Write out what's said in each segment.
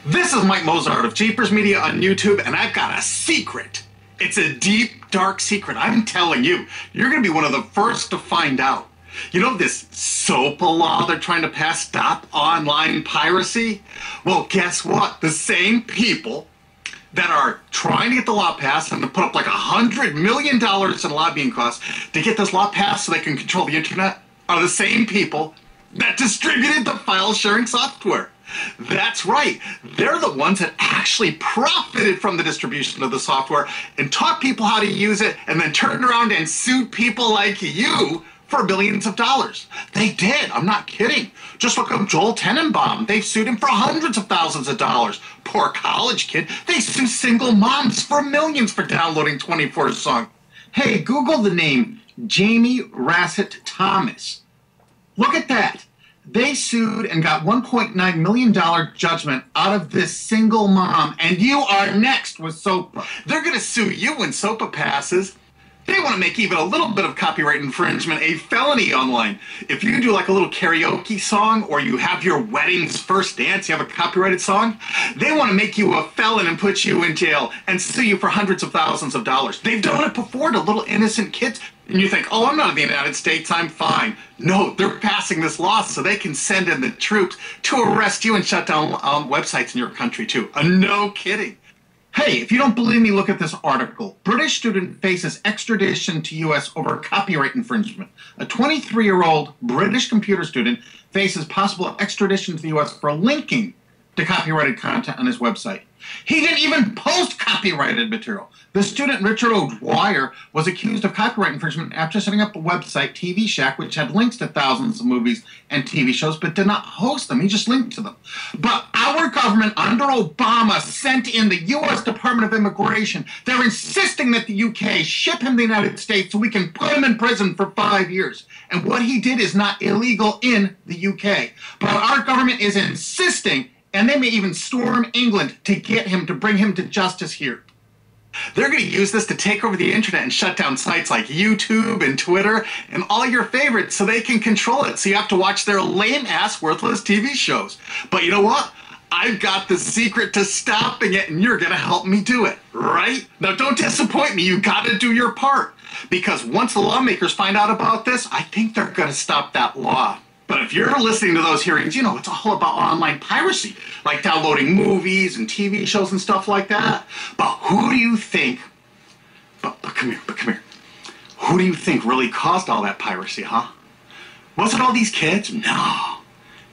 This is Mike Mozart of Jeepers Media on YouTube, and I've got a secret. It's a deep, dark secret. I'm telling you, you're going to be one of the first to find out. You know this SOPA law they're trying to pass, Stop Online Piracy? Well, guess what? The same people that are trying to get the law passed and to put up like $100 million in lobbying costs to get this law passed so they can control the internet are the same people that distributed the file sharing software. That's right. They're the ones that actually profited from the distribution of the software and taught people how to use it and then turned around and sued people like you for billions of dollars. They did. I'm not kidding. Just look up Joel Tenenbaum. They've sued him for hundreds of thousands of dollars. Poor college kid. They sue single moms for millions for downloading 24 songs. Hey, Google the name Jamie Rassett Thomas. Look at that. They sued and got $1.9 million judgment out of this single mom, and you are next with SOPA. They're going to sue you when SOPA passes. They want to make even a little bit of copyright infringement a felony online. If you do like a little karaoke song or you have your wedding's first dance, you have a copyrighted song, they want to make you a felon and put you in jail and sue you for hundreds of thousands of dollars. They've done it before to little innocent kids. And you think, oh, I'm not in the United States, I'm fine. No, they're passing this law so they can send in the troops to arrest you and shut down websites in your country too. No kidding. Hey, if you don't believe me, look at this article. British student faces extradition to U.S. over copyright infringement. A 23-year-old British computer student faces possible extradition to the U.S. for linking to copyrighted content on his website. He didn't even post copyrighted material. The student, Richard O'Dwyer, was accused of copyright infringement after setting up a website, TV Shack, which had links to thousands of movies and TV shows, but did not host them. He just linked to them. But our government under Obama sent in the U.S. Department of Immigration. They're insisting that the U.K. ship him to the United States so we can put him in prison for 5 years. And what he did is not illegal in the U.K. But our government is insisting, and they may even storm England to get him, to bring him to justice here. They're going to use this to take over the internet and shut down sites like YouTube and Twitter and all your favorites so they can control it. So you have to watch their lame-ass, worthless TV shows. But you know what? I've got the secret to stopping it, and you're going to help me do it, right? Now, don't disappoint me. You got to do your part. Because once the lawmakers find out about this, I think they're going to stop that law. But if you're listening to those hearings, you know, it's all about online piracy, like downloading movies and TV shows and stuff like that. But who do you think, but come here. Who do you think really caused all that piracy, huh? Was it all these kids? No.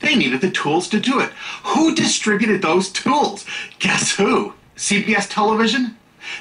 They needed the tools to do it. Who distributed those tools? Guess who? CBS Television?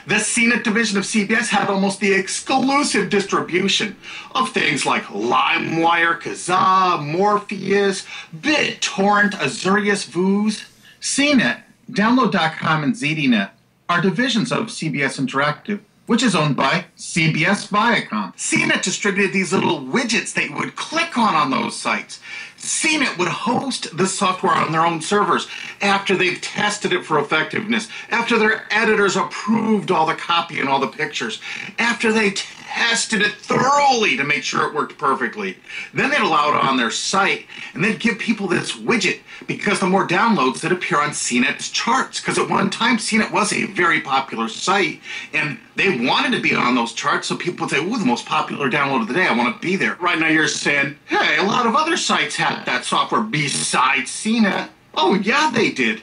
The CNET division of CBS had almost the exclusive distribution of things like LimeWire, Kazaa, Morpheus, BitTorrent, Azurius, Vooz. CNET, Download.com, and ZDNet are divisions of CBS Interactive, which is owned by CBS Viacom. CNET distributed these little widgets that you would click on those sites. CNET would host the software on their own servers after they've tested it for effectiveness, after their editors approved all the copy and all the pictures, after they tested it thoroughly to make sure it worked perfectly. Then they'd allow it on their site, and they'd give people this widget because the more downloads that appear on CNET's charts. Because at one time, CNET was a very popular site, and they wanted to be on those charts, so people would say, ooh, the most popular download of the day, I want to be there. Right now you're saying, hey, a lot of other sites had that software besides CNET. Oh, yeah, they did.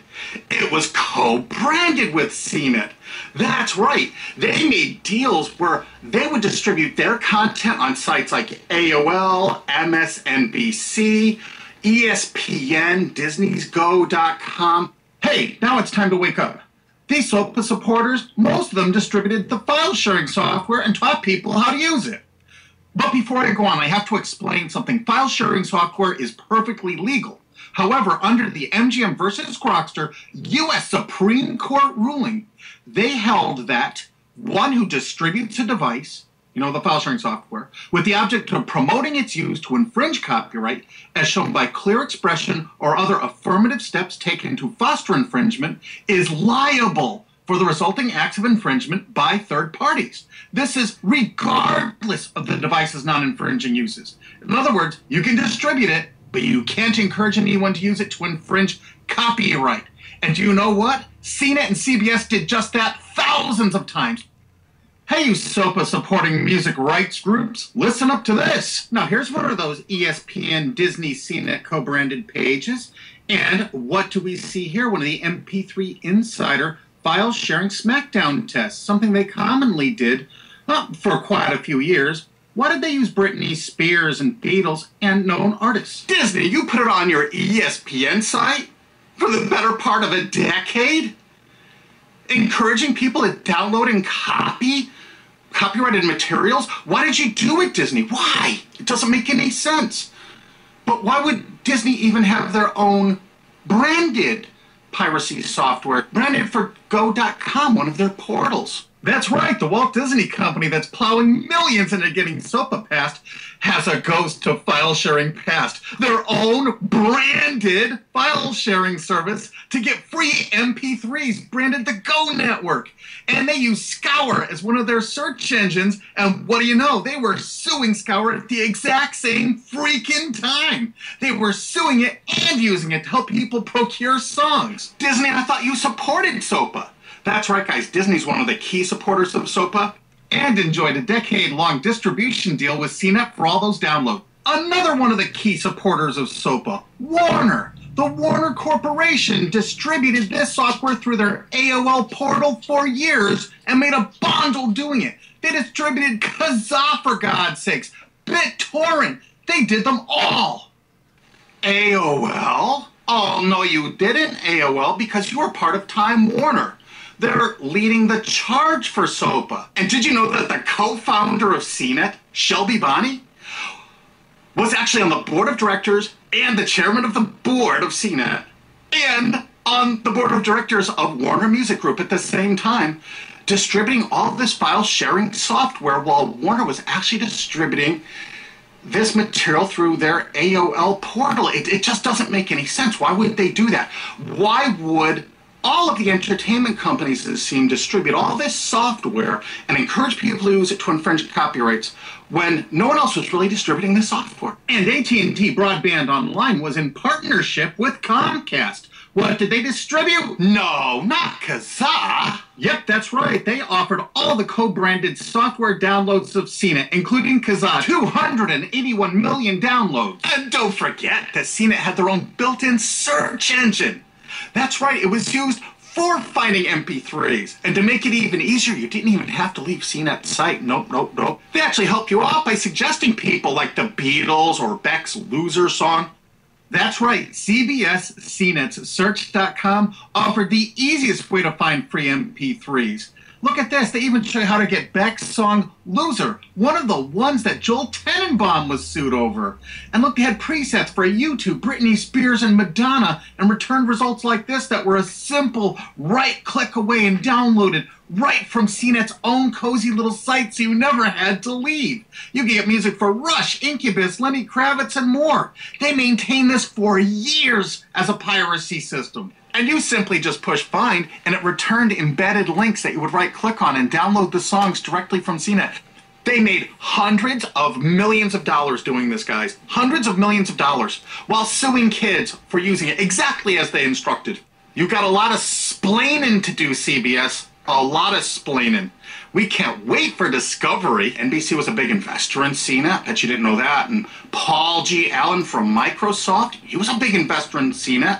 It was co-branded with CNET. That's right. They made deals where they would distribute their content on sites like AOL, MSNBC, ESPN, Disney'sGo.com. Hey, now it's time to wake up. These SOPA supporters, most of them distributed the file sharing software and taught people how to use it. But before I go on, I have to explain something. File sharing software is perfectly legal. However, under the MGM versus Grokster U.S. Supreme Court ruling, they held that one who distributes a device, you know, the file sharing software, with the object of promoting its use to infringe copyright, as shown by clear expression or other affirmative steps taken to foster infringement, is liable for the resulting acts of infringement by third parties. This is regardless of the device's non-infringing uses. In other words, you can distribute it, but you can't encourage anyone to use it to infringe copyright. And do you know what? CNET and CBS did just that thousands of times. Hey, you SOPA supporting music rights groups, listen up to this. Now, here's one of those ESPN Disney CNET co-branded pages. And what do we see here? One of the MP3 Insider file sharing SmackDown tests, something they commonly did for quite a few years. Why did they use Britney Spears and Beatles and known artists? Disney, you put it on your ESPN site for the better part of a decade? Encouraging people to download and copy copyrighted materials? Why did you do it, Disney? Why? It doesn't make any sense. But why would Disney even have their own branded piracy software, branded for go.com, one of their portals? That's right, the Walt Disney Company that's plowing millions into getting SOPA passed has a ghost to file sharing passed, their own branded file sharing service to get free MP3s branded the Go Network. And they use Scour as one of their search engines, and what do you know? They were suing Scour at the exact same freaking time. They were suing it and using it to help people procure songs. Disney, I thought you supported SOPA. That's right, guys. Disney's one of the key supporters of SOPA and enjoyed a decade-long distribution deal with CNET for all those downloads. Another one of the key supporters of SOPA, Warner. The Warner Corporation distributed this software through their AOL portal for years and made a bundle doing it. They distributed Kazaa, for God's sakes, BitTorrent. They did them all. AOL? Oh, no, you didn't, AOL, because you were part of Time Warner. They're leading the charge for SOPA. And did you know that the co-founder of CNET, Shelby Bonnie, was actually on the board of directors and the chairman of the board of CNET and on the board of directors of Warner Music Group at the same time, distributing all of this file sharing software while Warner was actually distributing this material through their AOL portal? It just doesn't make any sense. Why would they do that? Why would all of the entertainment companies that seem distribute all this software and encourage people to use it to infringe copyrights when no one else was really distributing this software? And AT&T Broadband Online was in partnership with Comcast. What did they distribute? No, not Kazaa. Yep, that's right. They offered all the co-branded software downloads of CNET, including Kazaa, 281 million downloads. And don't forget that CNET had their own built-in search engine. That's right, it was used for finding MP3s. And to make it even easier, you didn't even have to leave CNET's site. Nope. They actually help you out by suggesting people like the Beatles or Beck's Loser song. That's right, CBS CNET's Search.com offered the easiest way to find free MP3s. Look at this, they even show you how to get Beck's song Loser, one of the ones that Joel Tenenbaum was sued over. And look, they had presets for YouTube, Britney Spears, and Madonna, and returned results like this that were a simple right click away and downloaded right from CNET's own cozy little site, so you never had to leave. You can get music for Rush, Incubus, Lenny Kravitz, and more. They maintained this for years as a piracy system. And you simply just push find, and it returned embedded links that you would right-click on and download the songs directly from CNET. They made hundreds of millions of dollars doing this, guys. Hundreds of millions of dollars, while suing kids for using it exactly as they instructed. You got a lot of splaining to do, CBS. A lot of splaining. We can't wait for Discovery. NBC was a big investor in CNET. Bet you didn't know that. And Paul G. Allen from Microsoft, he was a big investor in CNET.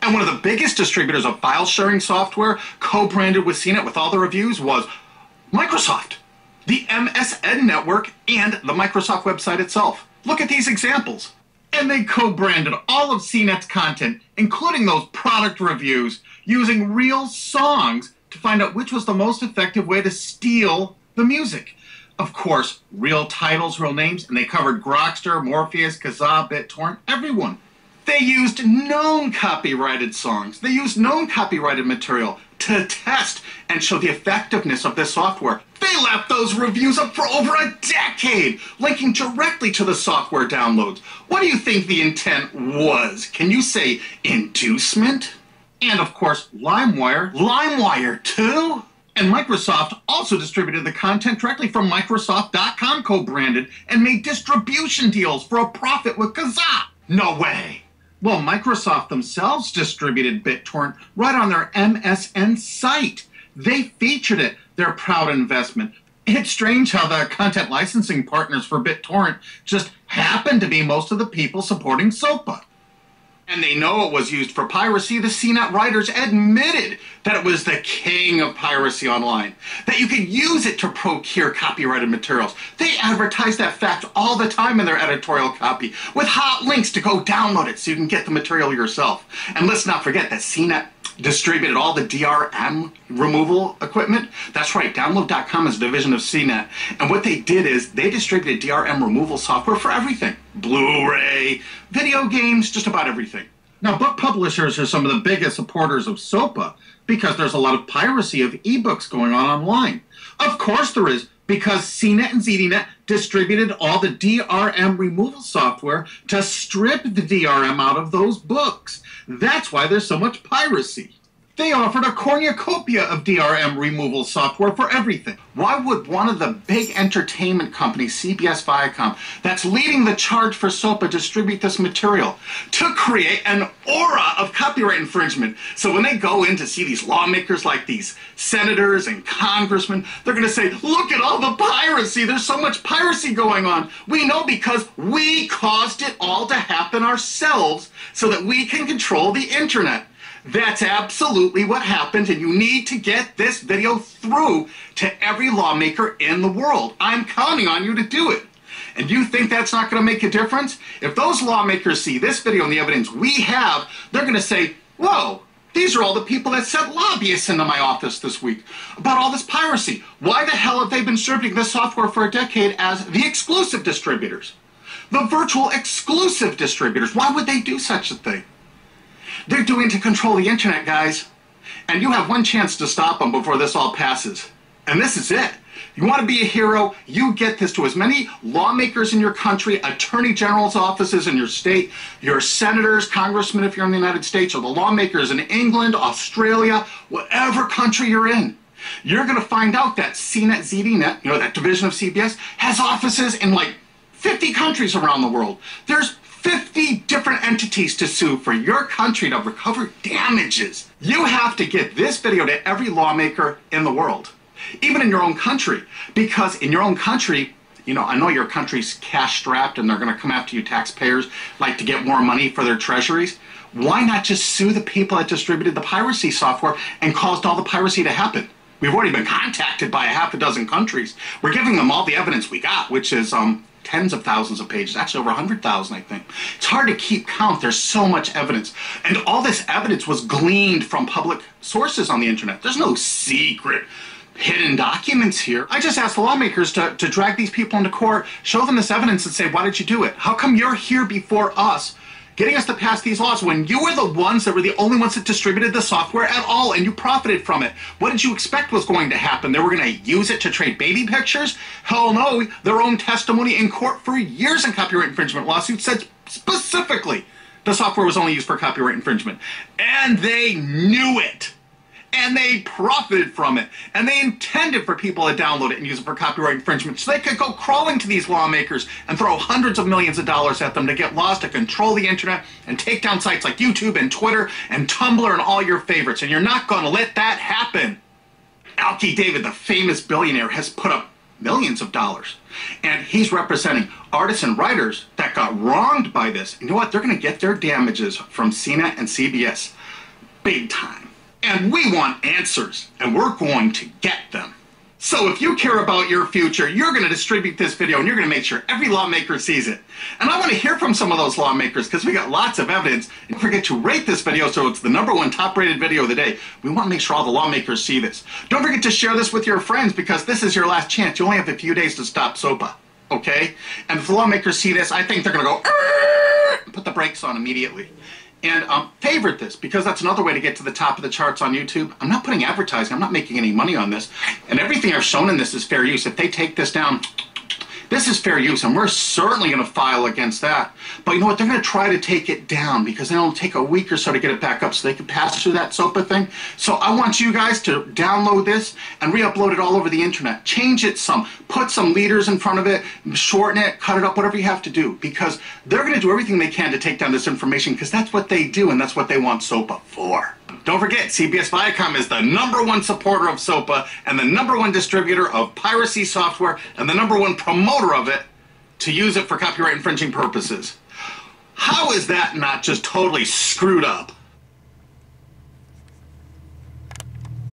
And one of the biggest distributors of file sharing software co-branded with CNET with all the reviews was Microsoft, the MSN network, and the Microsoft website itself. Look at these examples. And they co-branded all of CNET's content, including those product reviews, using real songs to find out which was the most effective way to steal the music. Of course, real titles, real names, and they covered Grokster, Morpheus, Kazaa, BitTorrent, everyone. They used known copyrighted songs. They used known copyrighted material to test and show the effectiveness of this software. They left those reviews up for over a decade, linking directly to the software downloads. What do you think the intent was? Can you say inducement? And of course, LimeWire. LimeWire too? And Microsoft also distributed the content directly from Microsoft.com co-branded and made distribution deals for a profit with Kazaa. No way. Well, Microsoft themselves distributed BitTorrent right on their MSN site. They featured it, their proud investment. It's strange how the content licensing partners for BitTorrent just happen to be most of the people supporting SOPA. And they know it was used for piracy. The CNET writers admitted that it was the king of piracy online, that you could use it to procure copyrighted materials. They advertise that fact all the time in their editorial copy with hot links to go download it so you can get the material yourself. And let's not forget that CNET distributed all the DRM removal equipment. That's right, download.com is a division of CNET. And what they did is they distributed DRM removal software for everything. Blu-ray, video games, just about everything. Now, book publishers are some of the biggest supporters of SOPA because there's a lot of piracy of ebooks going on online. Of course there is, because CNET and ZDNet distributed all the DRM removal software to strip the DRM out of those books. That's why there's so much piracy. They offered a cornucopia of DRM removal software for everything. Why would one of the big entertainment companies, CBS Viacom, that's leading the charge for SOPA, distribute this material? To create an aura of copyright infringement. So when they go in to see these lawmakers like these senators and congressmen, they're going to say, look at all the piracy. There's so much piracy going on. We know because we caused it all to happen ourselves so that we can control the internet. That's absolutely what happened, and you need to get this video through to every lawmaker in the world. I'm counting on you to do it. And you think that's not going to make a difference? If those lawmakers see this video and the evidence we have, they're going to say, whoa, these are all the people that sent lobbyists into my office this week about all this piracy. Why the hell have they been distributing this software for a decade as the exclusive distributors? The virtual exclusive distributors. Why would they do such a thing? They're doing it to control the internet, guys. And you have one chance to stop them before this all passes. And this is it. You want to be a hero, you get this to as many lawmakers in your country, attorney general's offices in your state, your senators, congressmen if you're in the United States, or the lawmakers in England, Australia, whatever country you're in. You're going to find out that CNET, ZDNet, that division of CBS, has offices in like 50 countries around the world. There's 50 different entities to sue for your country to recover damages. You have to get this video to every lawmaker in the world, even in your own country, because in your own country, I know your country's cash-strapped and they're going to come after you taxpayers like to get more money for their treasuries. Why not just sue the people that distributed the piracy software and caused all the piracy to happen? We've already been contacted by a half a dozen countries. We're giving them all the evidence we got, which is tens of thousands of pages, actually over 100,000, I think. It's hard to keep count. There's so much evidence. And all this evidence was gleaned from public sources on the internet. There's no secret hidden documents here. I just asked the lawmakers to drag these people into court, show them this evidence and say, why did you do it? How come you're here before us, getting us to pass these laws when you were the ones that were the only ones that distributed the software at all and you profited from it? What did you expect was going to happen? They were going to use it to trade baby pictures? Hell no. Their own testimony in court for years in copyright infringement lawsuits said specifically the software was only used for copyright infringement. And they knew it. And they profited from it. And they intended for people to download it and use it for copyright infringement so they could go crawling to these lawmakers and throw hundreds of millions of dollars at them to get laws to control the internet and take down sites like YouTube and Twitter and Tumblr and all your favorites. And you're not going to let that happen. Alki David, the famous billionaire, has put up millions of dollars. And he's representing artists and writers that got wronged by this. You know what? They're going to get their damages from CNET and CBS big time. And we want answers, and we're going to get them. So if you care about your future, you're going to distribute this video, and you're going to make sure every lawmaker sees it. And I want to hear from some of those lawmakers, because we got lots of evidence. And don't forget to rate this video so it's the #1 top-rated video of the day. We want to make sure all the lawmakers see this. Don't forget to share this with your friends, because this is your last chance. You only have a few days to stop SOPA, okay? And if the lawmakers see this, I think they're going to go, and put the brakes on immediately. And favorite this, because that's another way to get to the top of the charts on YouTube. I'm not putting advertising. I'm not making any money on this. And everything I've shown in this is fair use. If they take this down, This is fair use, and we're certainly going to file against that. But you know what? They're going to try to take it down because it'll take a week or so to get it back up so they can pass through that SOPA thing. So I want you guys to download this and re-upload it all over the internet. Change it some. Put some leaders in front of it. Shorten it. Cut it up. Whatever you have to do. Because they're going to do everything they can to take down this information because that's what they do and that's what they want SOPA for. Don't forget, CBS Viacom is the #1 supporter of SOPA and the #1 distributor of piracy software and the #1 promoter of it to use it for copyright infringing purposes. How is that not just totally screwed up?